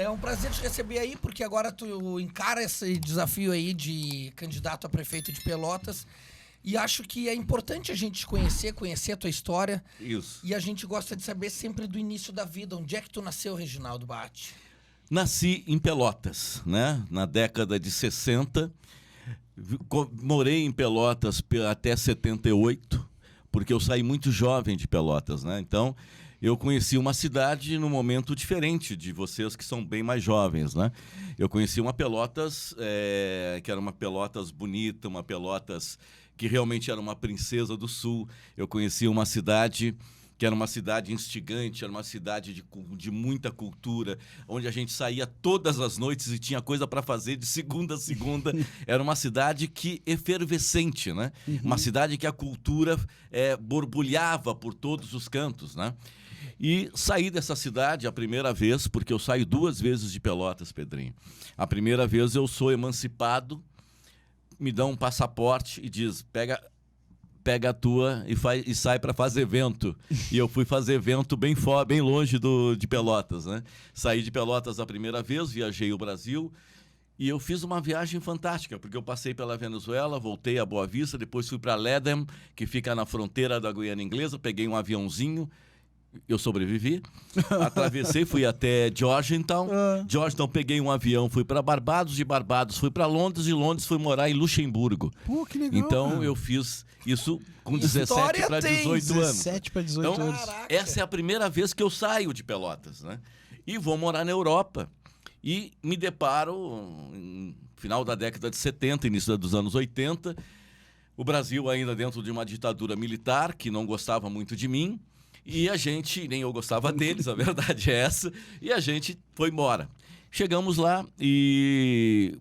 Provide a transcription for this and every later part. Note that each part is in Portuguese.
É um prazer te receber aí, porque agora tu encara esse desafio aí de candidato a prefeito de Pelotas. E acho que é importante a gente conhecer a tua história. Isso. E a gente gosta de saber sempre do início da vida. Onde é que tu nasceu, Reginaldo Batti? Nasci em Pelotas, né? Na década de 60. Morei em Pelotas até 78, porque eu saí muito jovem de Pelotas, né? Então, eu conheci uma cidade num momento diferente de vocês que são bem mais jovens, né? Eu conheci uma Pelotas que era uma Pelotas bonita, uma Pelotas que realmente era uma princesa do Sul. Eu conheci uma cidade que era uma cidade instigante, era uma cidade de muita cultura, onde a gente saía todas as noites e tinha coisa para fazer de segunda a segunda. Era uma cidade que efervescente, né? Uma cidade que a cultura borbulhava por todos os cantos, né? E saí dessa cidade a primeira vez, porque eu saio 2 vezes de Pelotas, Pedrinho. A primeira vez eu sou emancipado, me dão um passaporte e diz, pega a tua e sai para fazer evento. E eu fui fazer evento bem longe de Pelotas, né? Saí de Pelotas a primeira vez, viajei o Brasil e eu fiz uma viagem fantástica, porque eu passei pela Venezuela, voltei a Boa Vista, depois fui para Ledham, que fica na fronteira da Guiana Inglesa, peguei um aviãozinho, eu sobrevivi, atravessei, fui até Georgetown. Georgetown, peguei um avião, fui para Barbados, de Barbados fui para Londres, de Londres fui morar em Luxemburgo. Pô, que legal. Então cara. eu fiz isso com 17 para 18 anos. 17 para 18 então, anos. Essa é a primeira vez que eu saio de Pelotas, né? E vou morar na Europa. E me deparo, no final da década de 70, início dos anos 80, o Brasil ainda dentro de uma ditadura militar que não gostava muito de mim. E a gente, nem eu gostava deles, a verdade é essa, e a gente foi embora. Chegamos lá e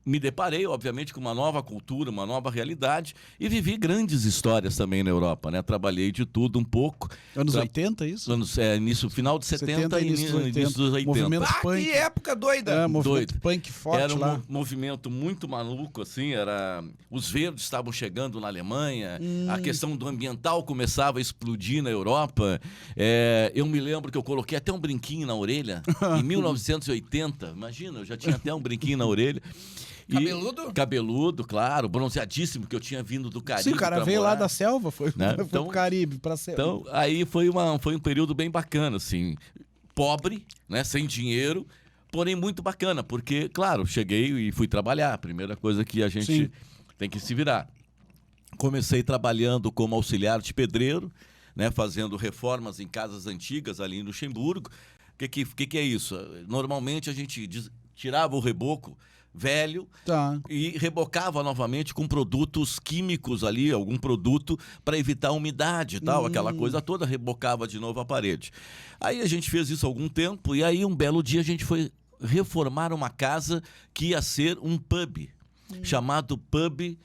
me deparei, obviamente, com uma nova cultura, uma nova realidade e vivi grandes histórias também na Europa, né? Trabalhei de tudo um pouco. Anos 80, isso? Início, final de 70 e início dos 80. Movimento punk. Que época doida! Movimento punk forte era lá. Um movimento muito maluco, assim, os verdes estavam chegando na Alemanha, a questão do ambiental começava a explodir na Europa. Eu me lembro que eu coloquei até um brinquinho na orelha, em 1980, imagina, eu já tinha até um brinquinho na orelha. Cabeludo? Cabeludo, claro, bronzeadíssimo, que eu tinha vindo do Caribe. Sim, o cara veio lá da selva, foi pro Caribe, pra selva. Então, aí foi um período bem bacana, assim, pobre, né, sem dinheiro, porém muito bacana, porque, claro, cheguei e fui trabalhar, a primeira coisa que a gente tem que se virar. Comecei trabalhando como auxiliar de pedreiro, né, fazendo reformas em casas antigas ali em Luxemburgo. O que é isso? Normalmente a gente tirava o reboco velho e rebocava novamente com produtos químicos ali, algum produto para evitar umidade e tal, aquela coisa toda, rebocava de novo a parede. Aí a gente fez isso há algum tempo e aí um belo dia a gente foi reformar uma casa que ia ser um pub, chamado pub...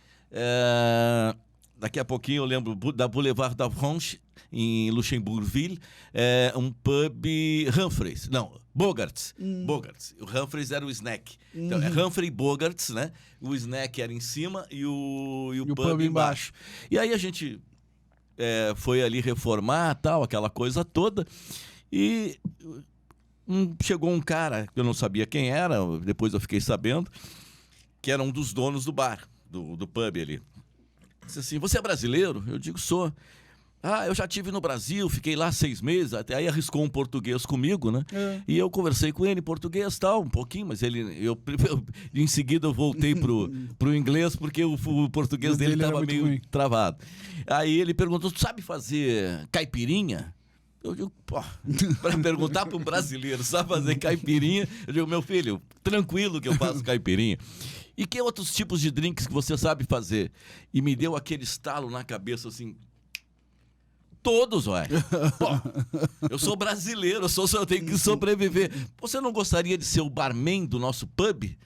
Daqui a pouquinho eu lembro da Boulevard da France, em Luxembourgville, um pub Humphreys, não, Bogarts. Bogarts. O Humphreys era o snack. Então é Humphrey Bogarts, né? O snack era em cima e o pub embaixo. E aí a gente foi ali reformar, tal, aquela coisa toda. E chegou um cara, que eu não sabia quem era, depois eu fiquei sabendo, que era um dos donos do bar, do pub ali. Disse assim, você é brasileiro? Eu digo, sou. Eu já estive no Brasil, fiquei lá 6 meses, até aí arriscou um português comigo, né? E eu conversei com ele em português, tal, um pouquinho, mas em seguida eu voltei pro inglês, porque o português dele estava meio ruim. Travado. Aí ele perguntou, tu sabe fazer caipirinha? Eu digo, para perguntar para um brasileiro, sabe fazer caipirinha? Eu digo, meu filho, tranquilo que eu faço caipirinha. E que outros tipos de drinks que você sabe fazer? E me deu aquele estalo na cabeça assim... Todos, ué. Eu sou brasileiro, eu tenho que sobreviver. Você não gostaria de ser o barman do nosso pub? E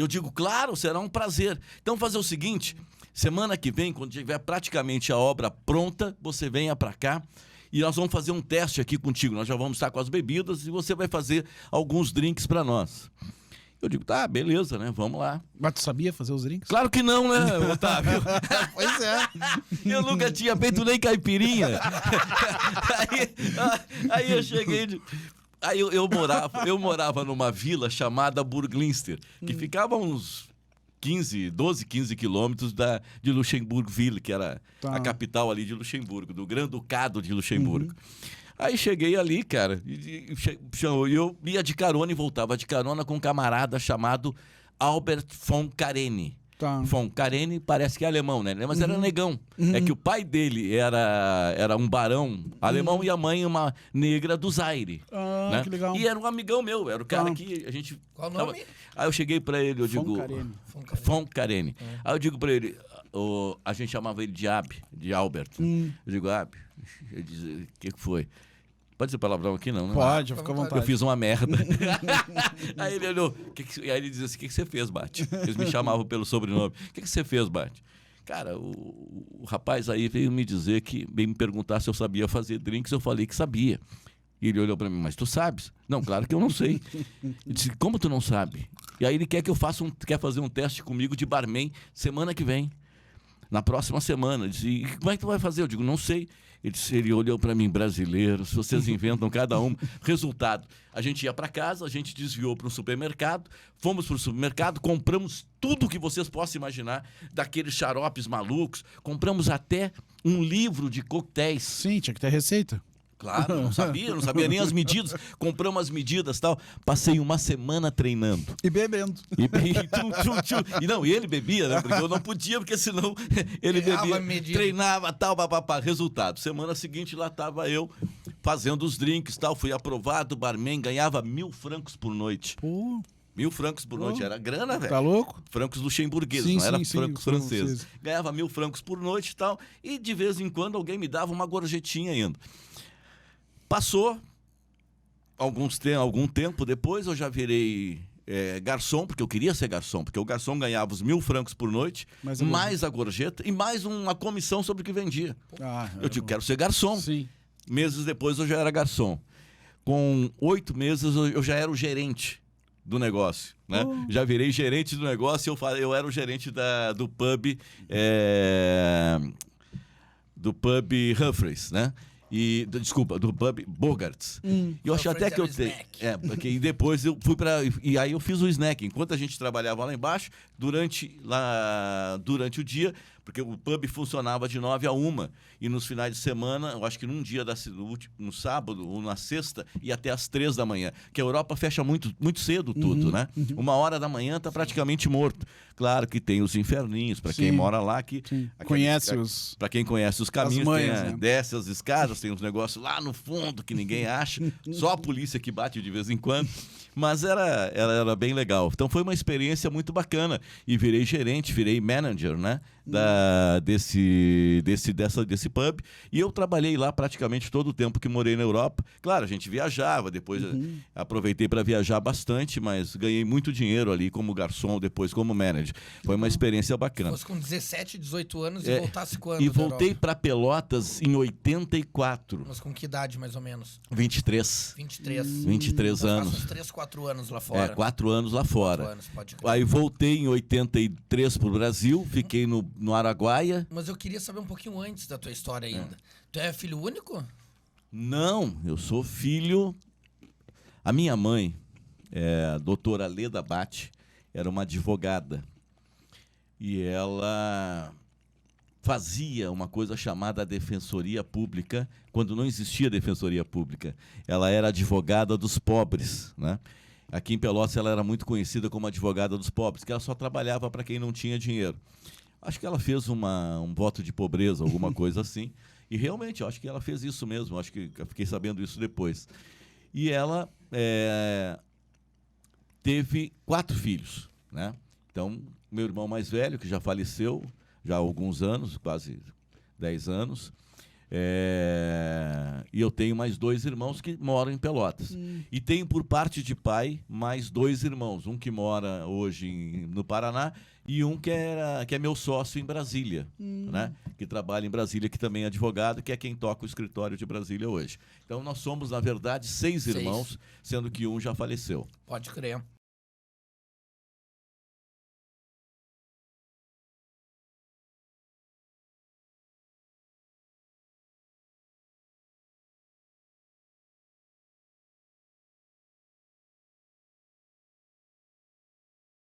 eu digo, claro, será um prazer. Então fazer o seguinte, semana que vem, quando tiver praticamente a obra pronta, você venha para cá e nós vamos fazer um teste aqui contigo. Nós já vamos estar com as bebidas e você vai fazer alguns drinks para nós. Eu digo, tá, beleza, né? Vamos lá. Mas tu sabia fazer os drinks? Claro que não, né, Otávio? Pois é. Eu nunca tinha feito nem caipirinha. Aí eu cheguei... Aí eu morava numa vila chamada Burglinster, que ficava uns 12, 15 quilômetros de Luxemburgo-Ville, que era a capital ali de Luxemburgo, do Grande-Ducado de Luxemburgo. Aí cheguei ali, cara, e eu ia de carona e voltava de carona com um camarada chamado Albert von Carene. Von Carene parece que é alemão, né? Mas era negão. É que o pai dele era um barão alemão e a mãe uma negra do Zaire. Né? Que legal. E era um amigão meu, era o cara que a gente... Qual o nome? Aí eu cheguei pra ele, eu digo... Von Carene. Aí eu digo pra ele, a gente chamava ele de Albert. Eu digo, eu disse, o que foi? Pode ser palavrão aqui, não, né? Pode, fica à vontade. Eu fiz uma merda. Aí ele olhou. Aí ele dizia assim, o que você fez, Bate? Eles me chamavam pelo sobrenome. O que você fez, Bate? Cara, o rapaz aí veio me dizer veio me perguntar se eu sabia fazer drinks. Eu falei que sabia. E ele olhou pra mim, mas tu sabes? Não, claro que eu não sei. Ele disse, como tu não sabe? E aí ele quer que eu quer fazer um teste comigo de barman semana que vem. Na próxima semana. Ele disse, e como é que tu vai fazer? Eu digo, não sei. Ele olhou para mim, brasileiros, vocês inventam cada um. Resultado, a gente ia para casa, a gente desviou para um supermercado, fomos para o supermercado, compramos tudo que vocês possam imaginar, daqueles xaropes malucos, compramos até um livro de coquetéis. Sim, tinha que ter receita. Claro, não sabia nem as medidas. Compramos as medidas e tal. Passei uma semana treinando. E bebendo. E ele bebia, né? Porque eu não podia, porque senão ele bebia, treinava, tal, papapá. Resultado, semana seguinte lá estava eu fazendo os drinks e tal. Fui aprovado, barman, ganhava 1.000 francos por noite. Pô. 1.000 francos por noite, era grana, velho. Tá louco? Francos luxemburgueses, não era francos franceses. Ganhava 1.000 francos por noite e tal. E de vez em quando alguém me dava uma gorjetinha ainda. Passou algum tempo depois, eu já virei garçom, porque eu queria ser garçom, porque o garçom ganhava os 1.000 francos por noite, mais a gorjeta e mais uma comissão sobre o que vendia. Eu digo, quero ser garçom. Sim. Meses depois eu já era garçom. Com 8 meses eu já era o gerente do negócio, né? Já virei gerente do negócio e eu era o gerente do pub Humphreys, né? Do pub Bogarts. E eu acho até que eu tenho. Porque e depois eu fui para. E aí eu fiz o snack. Enquanto a gente trabalhava lá embaixo, durante o dia, porque o pub funcionava de 9 a 1. E nos finais de semana, eu acho que num dia no sábado ou na sexta, ia até às 3 da manhã. Que a Europa fecha muito, muito cedo tudo, né? 1h da manhã tá praticamente morto. Claro que tem os inferninhos, para quem mora lá, para quem conhece os caminhos, manhas, desce as escadas, tem uns negócios lá no fundo que ninguém acha, só a polícia que bate de vez em quando, mas era bem legal. Então foi uma experiência muito bacana e virei manager, né, desse pub, e eu trabalhei lá praticamente todo o tempo que morei na Europa. Claro, a gente viajava, depois aproveitei para viajar bastante, mas ganhei muito dinheiro ali como garçom, depois como manager. Foi uma experiência bacana. Fosse com 17, 18 anos e voltasse quando? E voltei para Pelotas em 84. Mas com que idade, mais ou menos? 23. 23 anos. Uns 3, 4 anos lá fora. 4 anos lá fora. 4 anos, pode crer. Aí voltei em 83 pro Brasil, fiquei no Araguaia. Mas eu queria saber um pouquinho antes da tua história ainda. Tu é filho único? Não, eu sou filho... A minha mãe, a doutora Leda Bate, era uma advogada. E ela fazia uma coisa chamada Defensoria Pública, quando não existia Defensoria Pública. Ela era advogada dos pobres, né? Aqui em Pelotas ela era muito conhecida como advogada dos pobres, que ela só trabalhava para quem não tinha dinheiro. Acho que ela fez um voto de pobreza, alguma coisa assim. E realmente, eu acho que ela fez isso mesmo. Acho que eu fiquei sabendo isso depois. E ela teve 4 filhos, né? Então, meu irmão mais velho, que já faleceu, já há alguns anos, quase 10 anos. E eu tenho mais 2 irmãos que moram em Pelotas. E tenho, por parte de pai, mais 2 irmãos. Um que mora hoje no Paraná e um que é meu sócio em Brasília, né? Que trabalha em Brasília, que também é advogado, que é quem toca o escritório de Brasília hoje. Então, nós somos, na verdade, 6 irmãos, sendo que um já faleceu. Pode crer.